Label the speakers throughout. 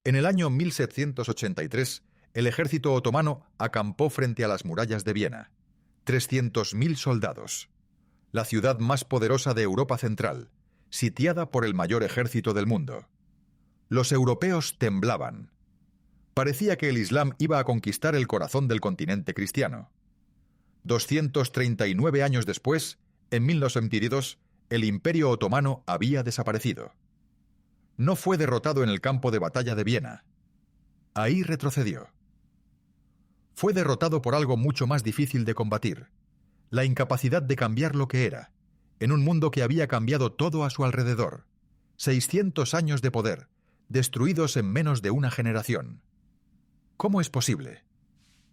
Speaker 1: En el año 1783, el ejército otomano acampó frente a las murallas de Viena. 300.000 soldados. La ciudad más poderosa de Europa Central, sitiada por el mayor ejército del mundo. Los europeos temblaban. Parecía que el Islam iba a conquistar el corazón del continente cristiano. 239 años después, en 1922, el Imperio Otomano había desaparecido. No fue derrotado en el campo de batalla de Viena. Ahí retrocedió. Fue derrotado por algo mucho más difícil de combatir: la incapacidad de cambiar lo que era, en un mundo que había cambiado todo a su alrededor. 600 años de poder, destruidos en menos de una generación. ¿Cómo es posible?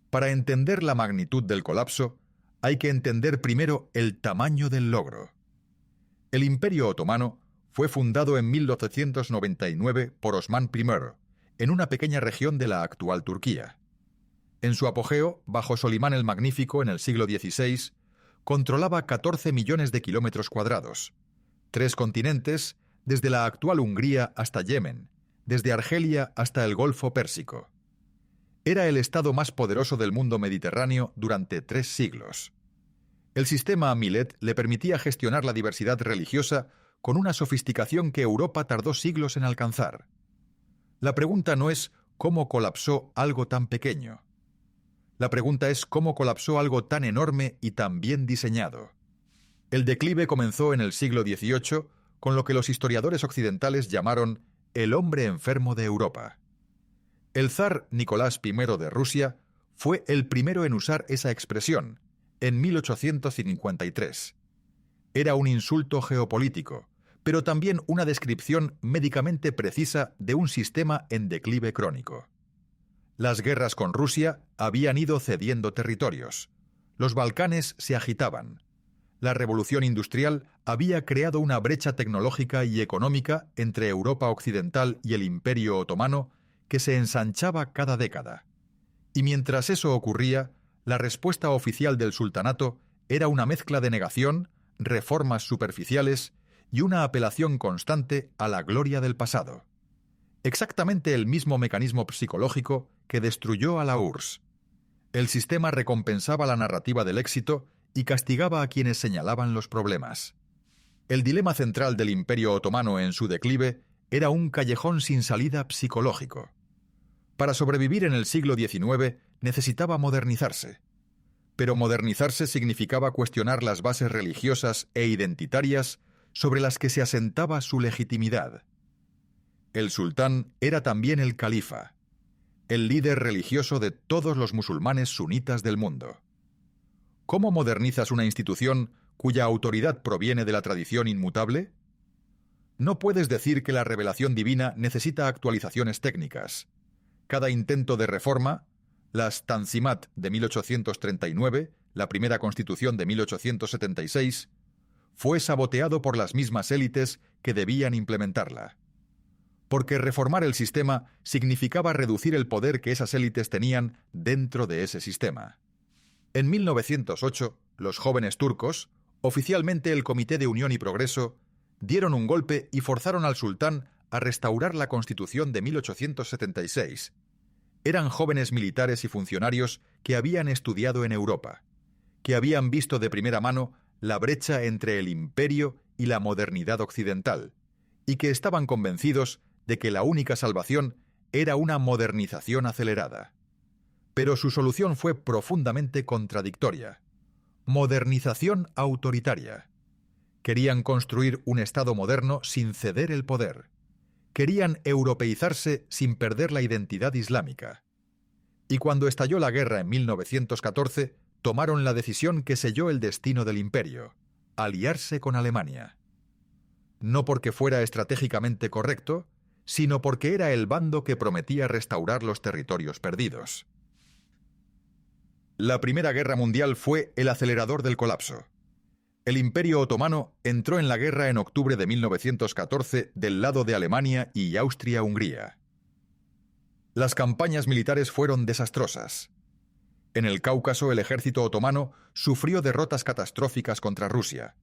Speaker 1: Para entender la magnitud del colapso, hay que entender primero el tamaño del logro. El Imperio Otomano fue fundado en 1299 por Osman I, en una pequeña región de la actual Turquía. En su apogeo, bajo Solimán el Magnífico en el siglo XVI, controlaba 14 millones de kilómetros cuadrados, 3 continentes, desde la actual Hungría hasta Yemen, desde Argelia hasta el Golfo Pérsico. Era el estado más poderoso del mundo mediterráneo durante 3 siglos. El sistema Milet le permitía gestionar la diversidad religiosa con una sofisticación que Europa tardó siglos en alcanzar. La pregunta no es cómo colapsó algo tan pequeño. La pregunta es cómo colapsó algo tan enorme y tan bien diseñado. El declive comenzó en el siglo XVIII con lo que los historiadores occidentales llamaron el hombre enfermo de Europa. El zar Nicolás I de Rusia fue el primero en usar esa expresión, en 1853. Era un insulto geopolítico, pero también una descripción médicamente precisa de un sistema en declive crónico. Las guerras con Rusia habían ido cediendo territorios. Los Balcanes se agitaban. La revolución industrial había creado una brecha tecnológica y económica entre Europa occidental y el Imperio Otomano que se ensanchaba cada década. Y mientras eso ocurría, la respuesta oficial del sultanato era una mezcla de negación, reformas superficiales y una apelación constante a la gloria del pasado. Exactamente el mismo mecanismo psicológico que destruyó a la URSS. El sistema recompensaba la narrativa del éxito y castigaba a quienes señalaban los problemas. El dilema central del Imperio Otomano en su declive era un callejón sin salida psicológico. Para sobrevivir en el siglo XIX necesitaba modernizarse. Pero modernizarse significaba cuestionar las bases religiosas e identitarias sobre las que se asentaba su legitimidad. El sultán era también el califa, el líder religioso de todos los musulmanes sunitas del mundo. ¿Cómo modernizas una institución cuya autoridad proviene de la tradición inmutable? No puedes decir que la revelación divina necesita actualizaciones técnicas. Cada intento de reforma, las Tanzimat de 1839, la primera constitución de 1876, fue saboteado por las mismas élites que debían implementarla. Porque reformar el sistema significaba reducir el poder que esas élites tenían dentro de ese sistema. En 1908, los jóvenes turcos, oficialmente el Comité de Unión y Progreso, dieron un golpe y forzaron al sultán a restaurar la Constitución de 1876. Eran jóvenes militares y funcionarios que habían estudiado en Europa, que habían visto de primera mano la brecha entre el imperio y la modernidad occidental, y que estaban convencidos de que la única salvación era una modernización acelerada. Pero su solución fue profundamente contradictoria. Modernización autoritaria. Querían construir un Estado moderno sin ceder el poder. Querían europeizarse sin perder la identidad islámica. Y cuando estalló la guerra en 1914, tomaron la decisión que selló el destino del imperio: aliarse con Alemania. No porque fuera estratégicamente correcto, sino porque era el bando que prometía restaurar los territorios perdidos. La Primera Guerra Mundial fue el acelerador del colapso. El Imperio Otomano entró en la guerra en octubre de 1914 del lado de Alemania y Austria-Hungría. Las campañas militares fueron desastrosas. En el Cáucaso, el ejército otomano sufrió derrotas catastróficas contra Rusia.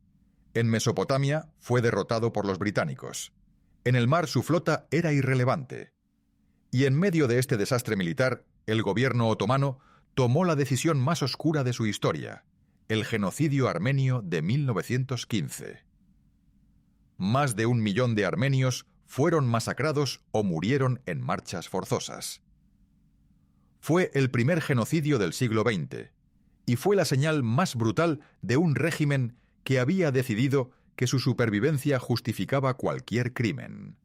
Speaker 1: En Mesopotamia fue derrotado por los británicos. En el mar su flota era irrelevante. Y en medio de este desastre militar, el gobierno otomano tomó la decisión más oscura de su historia, el genocidio armenio de 1915. Más de 1 millón de armenios fueron masacrados o murieron en marchas forzosas. Fue el primer genocidio del siglo XX y fue la señal más brutal de un régimen que había decidido que su supervivencia justificaba cualquier crimen.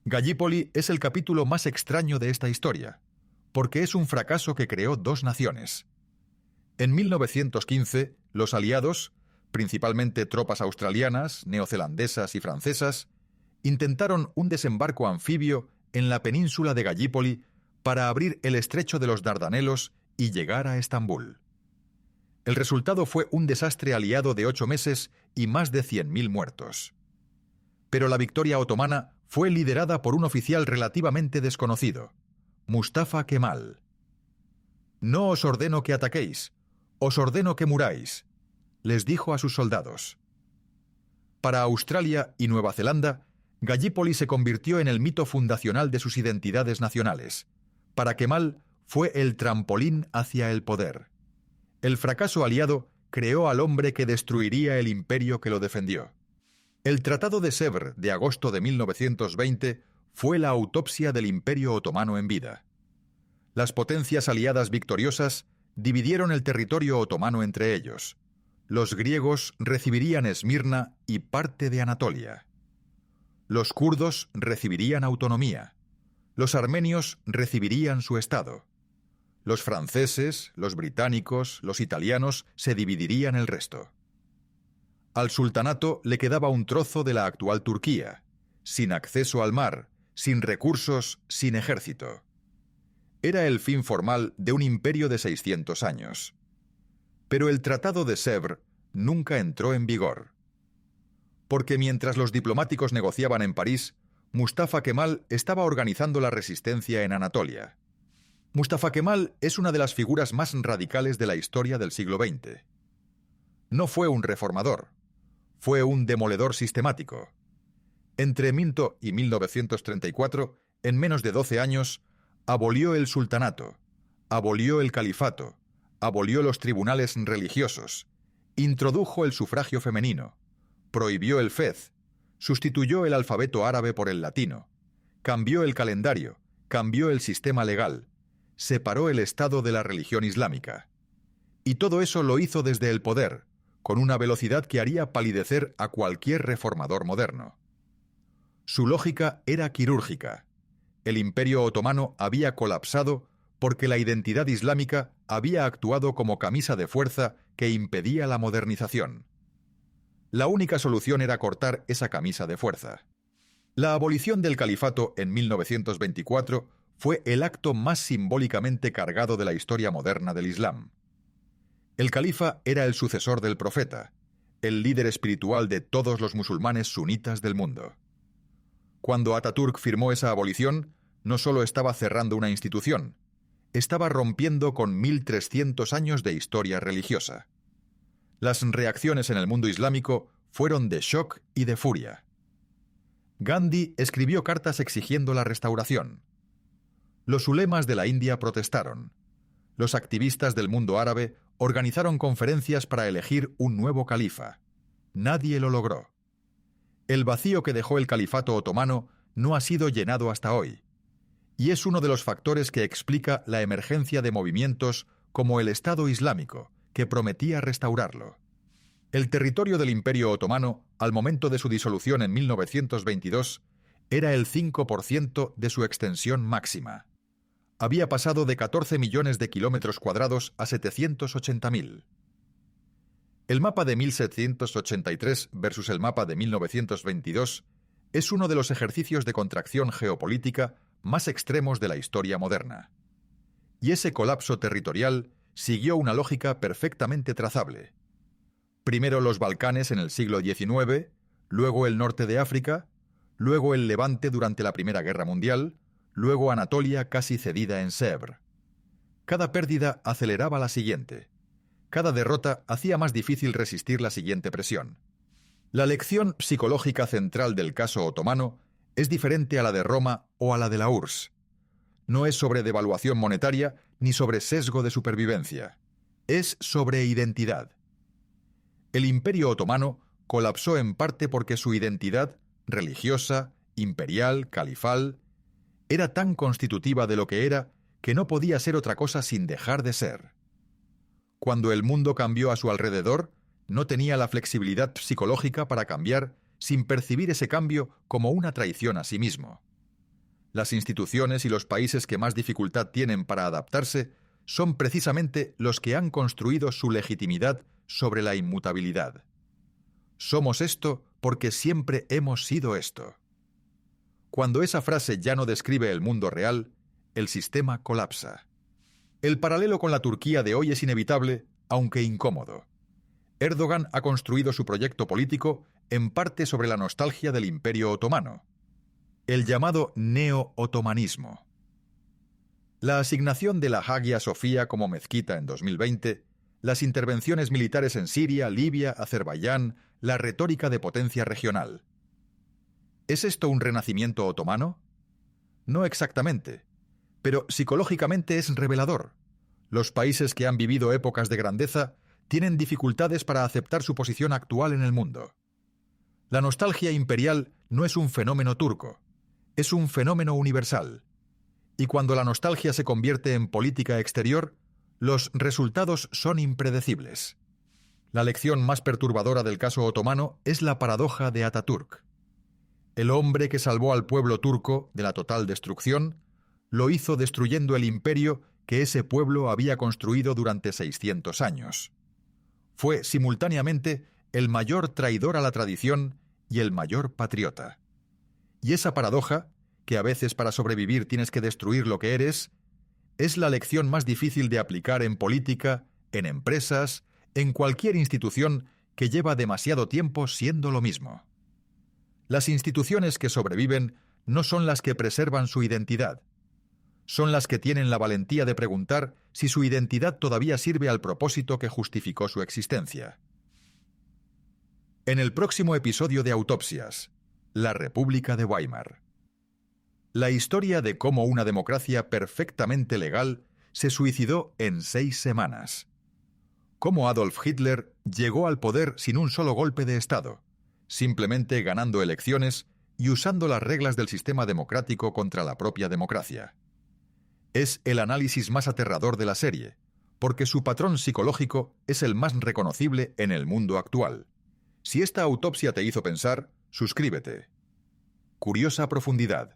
Speaker 1: Gallipoli es el capítulo más extraño de esta historia, porque es un fracaso que creó dos naciones. En 1915, los aliados, principalmente tropas australianas, neozelandesas y francesas, intentaron un desembarco anfibio en la península de Gallipoli para abrir el estrecho de los Dardanelos y llegar a Estambul. El resultado fue un desastre aliado de 8 meses y más de 100.000 muertos. Pero la victoria otomana fue liderada por un oficial relativamente desconocido, Mustafa Kemal. «No os ordeno que ataquéis, os ordeno que muráis», les dijo a sus soldados. Para Australia y Nueva Zelanda, Gallipoli se convirtió en el mito fundacional de sus identidades nacionales. Para Kemal fue el trampolín hacia el poder. El fracaso aliado creó al hombre que destruiría el imperio que lo defendió. El Tratado de Sèvres de agosto de 1920 fue la autopsia del Imperio Otomano en vida. Las potencias aliadas victoriosas dividieron el territorio otomano entre ellos. Los griegos recibirían Esmirna y parte de Anatolia. Los kurdos recibirían autonomía. Los armenios recibirían su estado. Los franceses, los británicos, los italianos se dividirían el resto. Al sultanato le quedaba un trozo de la actual Turquía, sin acceso al mar, sin recursos, sin ejército. Era el fin formal de un imperio de 600 años. Pero el Tratado de Sèvres nunca entró en vigor. Porque mientras los diplomáticos negociaban en París, Mustafa Kemal estaba organizando la resistencia en Anatolia. Mustafa Kemal es una de las figuras más radicales de la historia del siglo XX. No fue un reformador, fue un demoledor sistemático. Entre Minto y 1934, en menos de 12 años, abolió el sultanato, abolió el califato, abolió los tribunales religiosos, introdujo el sufragio femenino, prohibió el fez, sustituyó el alfabeto árabe por el latino, cambió el calendario, cambió el sistema legal, separó el Estado de la religión islámica. Y todo eso lo hizo desde el poder, con una velocidad que haría palidecer a cualquier reformador moderno. Su lógica era quirúrgica. El Imperio Otomano había colapsado porque la identidad islámica había actuado como camisa de fuerza que impedía la modernización. La única solución era cortar esa camisa de fuerza. La abolición del califato en 1924 fue el acto más simbólicamente cargado de la historia moderna del Islam. El califa era el sucesor del profeta, el líder espiritual de todos los musulmanes sunitas del mundo. Cuando Atatürk firmó esa abolición, no solo estaba cerrando una institución, estaba rompiendo con 1300 años de historia religiosa. Las reacciones en el mundo islámico fueron de shock y de furia. Gandhi escribió cartas exigiendo la restauración. Los ulemas de la India protestaron. Los activistas del mundo árabe organizaron conferencias para elegir un nuevo califa. Nadie lo logró. El vacío que dejó el califato otomano no ha sido llenado hasta hoy, y es uno de los factores que explica la emergencia de movimientos como el Estado Islámico, que prometía restaurarlo. El territorio del Imperio Otomano, al momento de su disolución en 1922, era el 5% de su extensión máxima. Había pasado de 14 millones de kilómetros cuadrados a 780.000. El mapa de 1783 versus el mapa de 1922 es uno de los ejercicios de contracción geopolítica más extremos de la historia moderna. Y ese colapso territorial siguió una lógica perfectamente trazable. Primero los Balcanes en el siglo XIX, luego el norte de África, luego el Levante durante la Primera Guerra Mundial, luego Anatolia casi cedida en Sèvres. Cada pérdida aceleraba la siguiente. Cada derrota hacía más difícil resistir la siguiente presión. La lección psicológica central del caso otomano es diferente a la de Roma o a la de la URSS. No es sobre devaluación monetaria ni sobre sesgo de supervivencia. Es sobre identidad. El Imperio Otomano colapsó en parte porque su identidad religiosa, imperial, califal, era tan constitutiva de lo que era que no podía ser otra cosa sin dejar de ser. Cuando el mundo cambió a su alrededor, no tenía la flexibilidad psicológica para cambiar sin percibir ese cambio como una traición a sí mismo. Las instituciones y los países que más dificultad tienen para adaptarse son precisamente los que han construido su legitimidad sobre la inmutabilidad. Somos esto porque siempre hemos sido esto. Cuando esa frase ya no describe el mundo real, el sistema colapsa. El paralelo con la Turquía de hoy es inevitable, aunque incómodo. Erdogan ha construido su proyecto político en parte sobre la nostalgia del Imperio Otomano, el llamado neo-otomanismo. La asignación de la Hagia Sofía como mezquita en 2020, las intervenciones militares en Siria, Libia, Azerbaiyán, la retórica de potencia regional. ¿Es esto un renacimiento otomano? No exactamente, pero psicológicamente es revelador. Los países que han vivido épocas de grandeza tienen dificultades para aceptar su posición actual en el mundo. La nostalgia imperial no es un fenómeno turco, es un fenómeno universal. Y cuando la nostalgia se convierte en política exterior, los resultados son impredecibles. La lección más perturbadora del caso otomano es la paradoja de Atatürk. El hombre que salvó al pueblo turco de la total destrucción, lo hizo destruyendo el imperio que ese pueblo había construido durante 600 años. Fue simultáneamente el mayor traidor a la tradición y el mayor patriota. Y esa paradoja, que a veces para sobrevivir tienes que destruir lo que eres, es la lección más difícil de aplicar en política, en empresas, en cualquier institución que lleva demasiado tiempo siendo lo mismo. Las instituciones que sobreviven no son las que preservan su identidad. Son las que tienen la valentía de preguntar si su identidad todavía sirve al propósito que justificó su existencia. En el próximo episodio de Autopsias, la República de Weimar. La historia de cómo una democracia perfectamente legal se suicidó en 6 semanas. Cómo Adolf Hitler llegó al poder sin un solo golpe de Estado, simplemente ganando elecciones y usando las reglas del sistema democrático contra la propia democracia. Es el análisis más aterrador de la serie, porque su patrón psicológico es el más reconocible en el mundo actual. Si esta autopsia te hizo pensar, suscríbete. Curiosa profundidad.